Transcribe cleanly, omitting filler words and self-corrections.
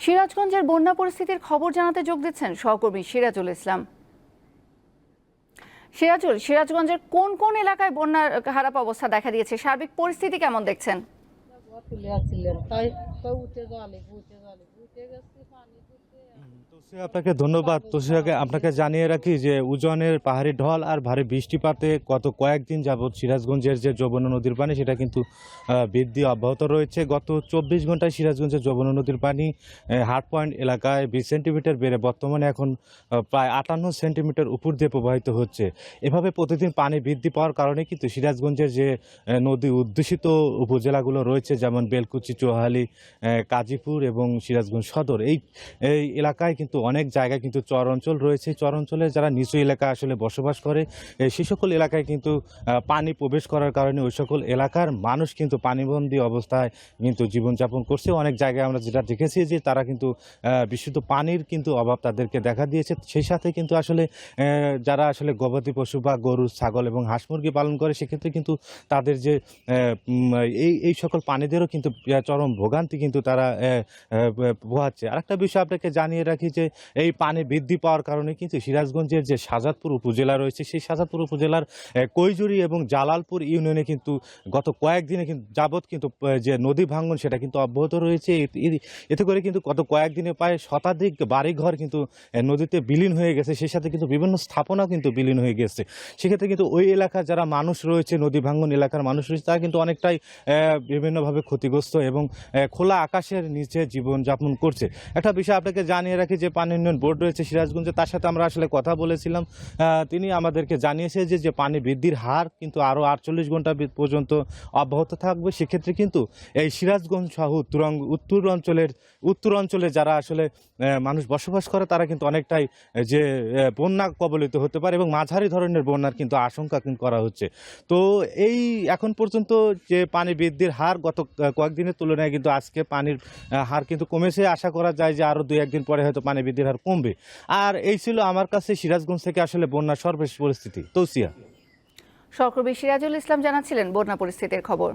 সিরাজগঞ্জের বন্যা পরিস্থিতির খবর জানাতে যোগ দিচ্ছেন সহকর্মী সিরাজুল ইসলাম। সিরাজগঞ্জের কোন কোন এলাকায় বন্যার খারাপ অবস্থা দেখা দিয়েছে, সার্বিক পরিস্থিতি কেমন দেখছেন? আপনাকে ধন্যবাদ। আপনাকে জানিয়ে রাখি যে উজানের পাহাড়ি ঢল আর ভারী বৃষ্টিপাতে গত কয়েকদিন যাবৎ সিরাজগঞ্জের যে যমুনা নদীর পানি সেটা কিন্তু বৃদ্ধি অব্যাহত রয়েছে। গত 24 ঘন্টায় সিরাজগঞ্জের যমুনা নদীর পানি হার্ট পয়েন্ট এলাকায় 20 সেন্টিমিটার বেড়ে বর্তমানে এখন প্রায় 58 সেন্টিমিটার উপর দিয়ে প্রবাহিত হচ্ছে। এভাবে প্রতিদিন পানি বৃদ্ধি পাওয়ার কারণে কিন্তু সিরাজগঞ্জের যে নদী অধ্যুষিত উপজেলাগুলো রয়েছে, যেমন বেলকুচি, চৌহালি, কাজীপুর এবং সিরাজগঞ্জ সদর, এই এলাকায় কিন্তু অনেক জায়গায় কিন্তু চর অঞ্চল রয়েছে। চর অঞ্চলে যারা নিচু এলাকা আসলে বসবাস করে, সে সকল এলাকায় কিন্তু পানি প্রবেশ করার কারণে ওই সকল এলাকার মানুষ কিন্তু পানিবন্দী অবস্থায় কিন্তু জীবনযাপন করছে। অনেক জায়গায় আমরা যেটা দেখেছি যে তারা কিন্তু বিশুদ্ধ পানির কিন্তু অভাব তাদেরকে দেখা দিয়েছে। সেই সাথে কিন্তু আসলে যারা আসলে গবাদি পশু বা গরু, ছাগল এবং হাঁস মুরগি পালন করে, সেক্ষেত্রে কিন্তু তাদের যে এই সকল প্রাণীদেরও কিন্তু চরম ভোগান্তি কিন্তু তারা পোহাচ্ছে। আরেকটা বিষয় আপনাকে জানিয়ে রাখি যে এই পানি বৃদ্ধি পাওয়ার কারণে কিন্তু সিরাজগঞ্জের যে শাহজাদপুর উপজেলা রয়েছে, সেই শাহজাদপুর উপজেলার কৈজুরি এবং জালালপুর ইউনিয়নে কিন্তু গত কয়েকদিনে কিন্তু যাবৎ কিন্তু যে নদী ভাঙ্গন সেটা কিন্তু অব্যাহত রয়েছে। এতে করে কিন্তু গত কয়েকদিনে প্রায় শতাধিক বাড়িঘর কিন্তু নদীতে বিলীন হয়ে গেছে। সেই সাথে কিন্তু বিভিন্ন স্থাপনা কিন্তু বিলীন হয়ে গেছে। সেক্ষেত্রে কিন্তু ওই এলাকার যারা মানুষ রয়েছে, নদী ভাঙ্গন এলাকার মানুষ রয়েছে, তারা কিন্তু অনেকটাই বিভিন্নভাবে ক্ষতিগ্রস্ত এবং খোলা আকাশের নিচে জীবনযাপন করছে। একটা বিষয় আপনাকে জানিয়ে রাখি যে পানি উন্নয়ন বোর্ড রয়েছে সিরাজগঞ্জে, তার সাথে আমরা আসলে কথা বলেছিলাম। তিনি আমাদেরকে জানিয়েছে যে পানি বৃদ্ধির হার কিন্তু আরও 48 ঘন্টা পর্যন্ত অব্যাহত থাকবে। সেক্ষেত্রে কিন্তু এই সিরাজগঞ্জ সহ উত্তর অঞ্চলে যারা আসলে মানুষ বসবাস করে, তারা কিন্তু অনেকটাই যে বন্যা কবলিত হতে পারে এবং মাঝারি ধরনের বন্যার কিন্তু আশঙ্কা কিন্তু করা হচ্ছে। তো এই এখন পর্যন্ত যে পানি বৃদ্ধির হার গত কয়েকদিনের তুলনায় কিন্তু আজকে পানির হার কিন্তু কমেছে। আশা করা যায় যে আরও 2-1 দিন পরে হয়তো পানি বৃদ্ধির হার কমবে। আর এই ছিল আমার কাছে সিরাজগঞ্জ থেকে আসলে বন্যার সর্বশেষ পরিস্থিতি। তৌসিয়া। সহকর্মী সিরাজুল ইসলাম জানাচ্ছিলেন বন্যা পরিস্থিতির খবর।